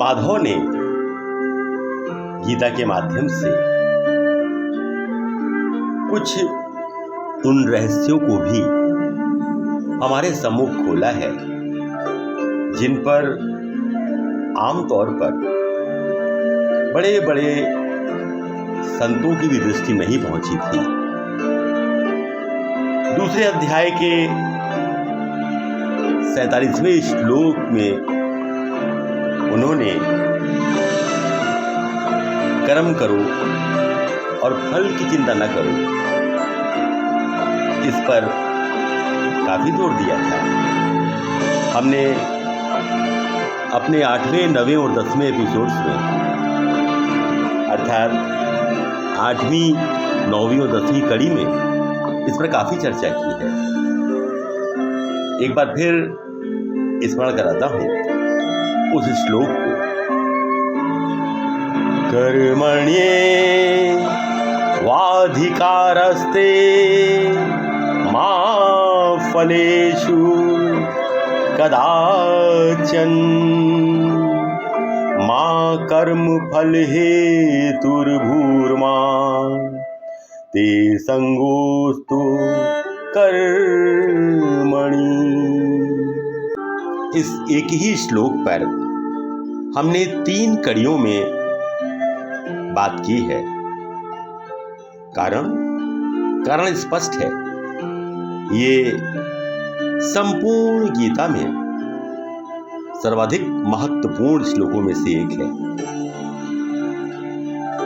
माधव ने गीता के माध्यम से कुछ उन रहस्यों को भी हमारे सम्मुख खोला है जिन पर आमतौर पर बड़े बड़े संतों की भी दृष्टि नहीं पहुंची थी। दूसरे अध्याय के 47वें श्लोक में उन्होंने कर्म करो और फल की चिंता न करो, इस पर काफी जोर दिया था। हमने अपने 8वें, 9वें और 10वें एपिसोड्स में, अर्थात 8वीं, 9वीं और 10वीं कड़ी में इस पर काफी चर्चा की है। एक बार फिर स्मरण कराता हूं उस श्लोक को। कर्मण्ये वाधिकारस्ते मा फलेषु कदाचन मा कर्म फल हेतुर्भूर्मा ते संगोस्तु कर्मणि। इस एक ही श्लोक पर हमने 3 कड़ियों में बात की है। कारण स्पष्ट है। ये संपूर्ण गीता में सर्वाधिक महत्वपूर्ण श्लोकों में से एक है।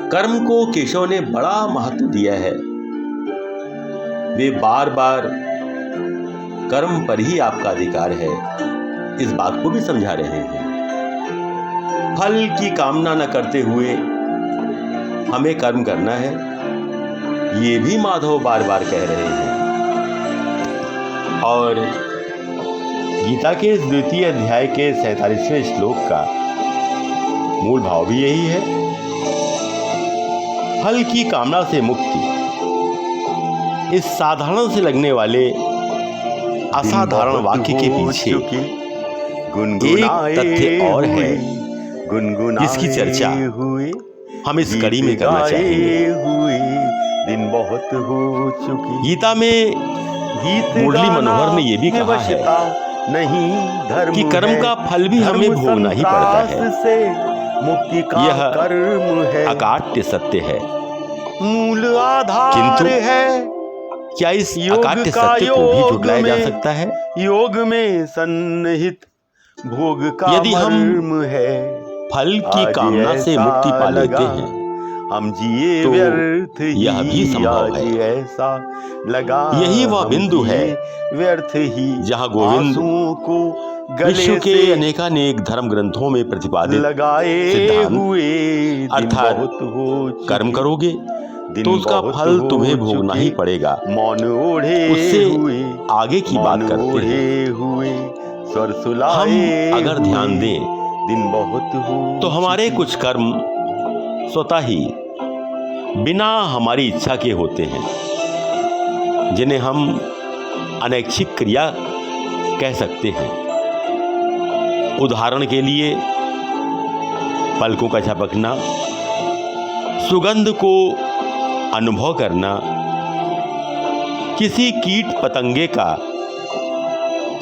कर्म को केशव ने बड़ा महत्व दिया है। वे बार बार कर्म पर ही आपका अधिकार है, इस बात को भी समझा रहे हैं। फल की कामना न करते हुए हमें कर्म करना है, ये भी माधव बार बार कह रहे हैं। और गीता के इस 2 अध्याय के 47वें श्लोक का मूल भाव भी यही है। फल की कामना से मुक्ति। इस साधारण से लगने वाले असाधारण वाक्य के पीछे एक तथ्य और है जिसकी चर्चा हम इस कड़ी में करना चाहेंगे। दिन बहुत हो चुकी। गीता में मुरली मनोहर ने यह भी कहा है नहीं धर्म कि कर्म का फल भी हमें भोगना ही पड़ता है। मुक्ति का यह कर्म है, अकाट्य सत्य है। मूल आधार किंतु है। क्या इस अकाट्य सत्य को भी झुटलाया जा सकता है? योग में सन्निहित भोग का यदि हम मर्म है। फल की कामना से मुक्ति पा लेते हैं हम जिए तो व्यर्थ यह भी संभव है। ऐसा लगा यही वह बिंदु है व्यर्थ ही जहाँ गोविंद को विश्व के अनेकानेक धर्म ग्रंथों में प्रतिपादित लगाए सिद्धांत हुए अर्थात कर्म करोगे तो उसका फल तुम्हें भोगना ही पड़ेगा, मौन ओढ़े उससे हुए आगे की बात करते हैं। हुए स्वर सुलाए हम अगर ध्यान दें दिन बहुत हो तो हमारे कुछ कर्म स्वतः ही बिना हमारी इच्छा के होते हैं, जिन्हें हम अनैच्छिक क्रिया कह सकते हैं। उदाहरण के लिए पलकों का झपकना, सुगंध को अनुभव करना, किसी कीट पतंगे का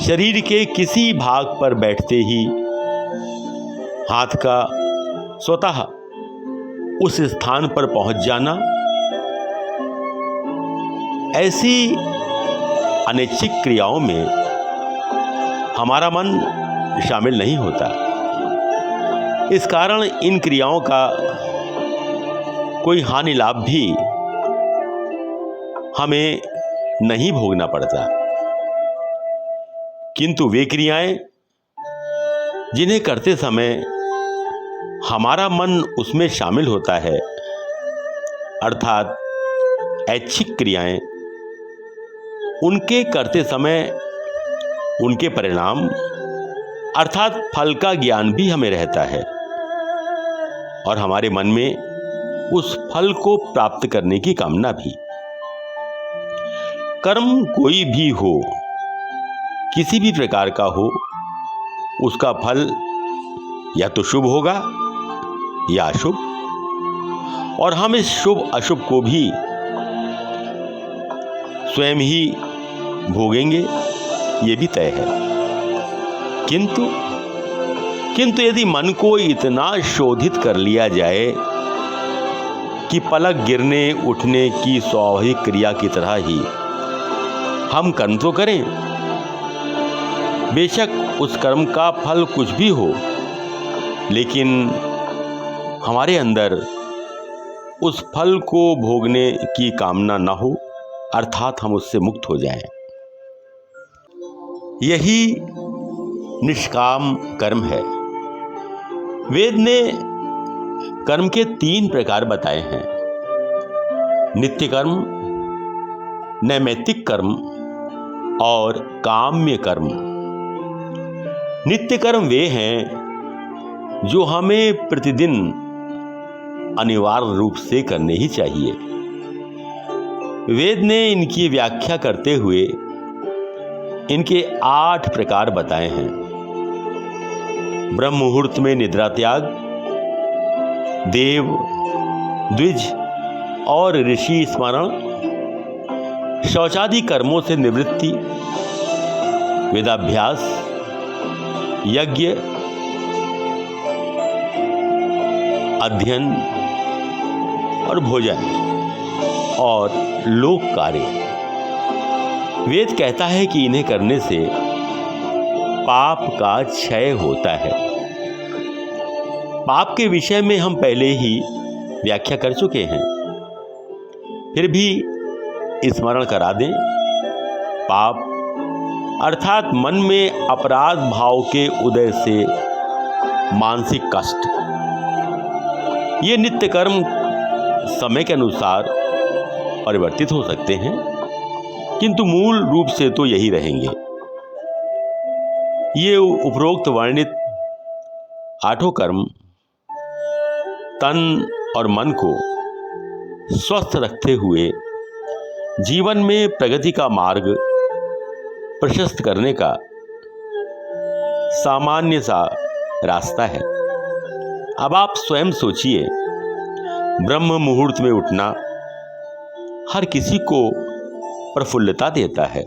शरीर के किसी भाग पर बैठते ही हाथ का स्वतः उस स्थान पर पहुंच जाना, ऐसी अनैच्छिक क्रियाओं में हमारा मन शामिल नहीं होता। इस कारण इन क्रियाओं का कोई हानि लाभ भी हमें नहीं भोगना पड़ता। किंतु वे क्रियाएं जिन्हें करते समय हमारा मन उसमें शामिल होता है, अर्थात ऐच्छिक क्रियाएं, उनके करते समय उनके परिणाम अर्थात फल का ज्ञान भी हमें रहता है और हमारे मन में उस फल को प्राप्त करने की कामना भी। कर्म कोई भी हो, किसी भी प्रकार का हो, उसका फल या तो शुभ होगा या अशुभ, और हम इस शुभ अशुभ को भी स्वयं ही भोगेंगे, ये भी तय है। किंतु यदि मन को इतना शोधित कर लिया जाए कि पलक गिरने उठने की स्वाभाविक क्रिया की तरह ही हम कर्म तो करें, बेशक उस कर्म का फल कुछ भी हो, लेकिन हमारे अंदर उस फल को भोगने की कामना न हो, अर्थात हम उससे मुक्त हो जाएं। यही निष्काम कर्म है। वेद ने कर्म के 3 प्रकार बताए हैं: नित्य कर्म, नैमित्तिक कर्म और काम्य कर्म। नित्य कर्म वे हैं जो हमें प्रतिदिन अनिवार्य रूप से करने ही चाहिए। वेद ने इनकी व्याख्या करते हुए इनके 8 प्रकार बताए हैं: ब्रह्म मुहूर्त में निद्रा त्याग, देव, द्विज और ऋषि स्मरण, शौचादि कर्मों से निवृत्ति, वेदाभ्यास, यज्ञ, अध्ययन और भोजन और लोक कार्य। वेद कहता है कि इन्हें करने से पाप का क्षय होता है। पाप के विषय में हम पहले ही व्याख्या कर चुके हैं, फिर भी स्मरण करा दें। पाप अर्थात मन में अपराध भाव के उदय से मानसिक कष्ट। ये नित्य कर्म समय के अनुसार परिवर्तित हो सकते हैं, किंतु मूल रूप से तो यही रहेंगे। ये उपरोक्त वर्णित 8 कर्म तन और मन को स्वस्थ रखते हुए जीवन में प्रगति का मार्ग प्रशस्त करने का सामान्य सा रास्ता है। अब आप स्वयं सोचिए, ब्रह्म मुहूर्त में उठना हर किसी को प्रफुल्लता देता है,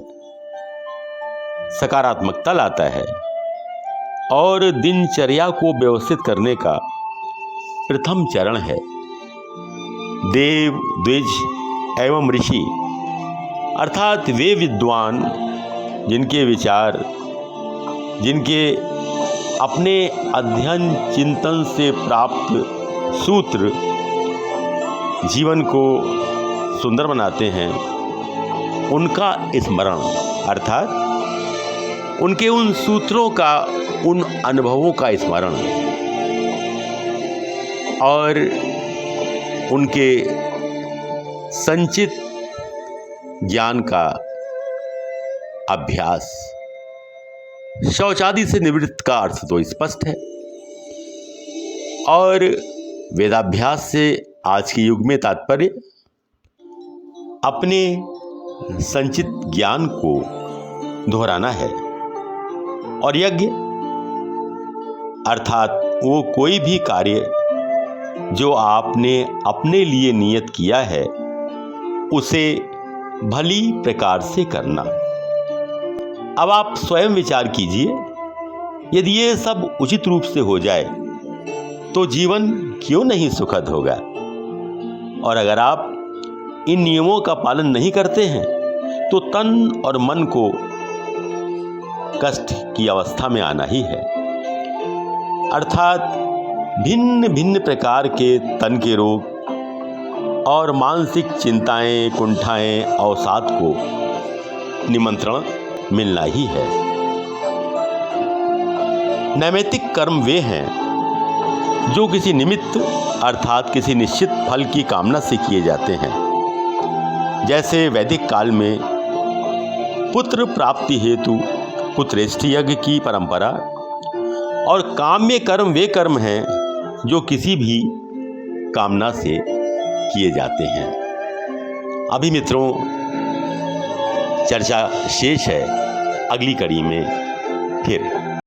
सकारात्मकता लाता है और दिनचर्या को व्यवस्थित करने का प्रथम चरण है। देव, द्विज एवं ऋषि अर्थात वे विद्वान जिनके विचार, जिनके अपने अध्ययन चिंतन से प्राप्त सूत्र जीवन को सुंदर बनाते हैं, उनका स्मरण अर्थात उनके उन सूत्रों का, उन अनुभवों का स्मरण और उनके संचित ज्ञान का अभ्यास। शौचादि से निवृत्त का अर्थ तो स्पष्ट है, और वेदाभ्यास से आज के युग में तात्पर्य अपने संचित ज्ञान को दोहराना है। और यज्ञ अर्थात वो कोई भी कार्य जो आपने अपने लिए नियत किया है, उसे भली प्रकार से करना। अब आप स्वयं विचार कीजिए, यदि ये सब उचित रूप से हो जाए तो जीवन क्यों नहीं सुखद होगा। और अगर आप इन नियमों का पालन नहीं करते हैं तो तन और मन को कष्ट की अवस्था में आना ही है। अर्थात भिन्न भिन्न प्रकार के तन के रोग और मानसिक चिंताएं, कुंठाएं, अवसाद को निमंत्रण मिलना ही है। नैमित्तिक कर्म वे हैं जो किसी निमित्त अर्थात किसी निश्चित फल की कामना से किए जाते हैं। जैसे वैदिक काल में पुत्र प्राप्ति हेतु पुत्रेष्ठ यज्ञ की परंपरा, और काम्य कर्म वे कर्म हैं जो किसी भी कामना से किए जाते हैं। अभी मित्रों, चर्चा शेष है, अगली कड़ी में फिर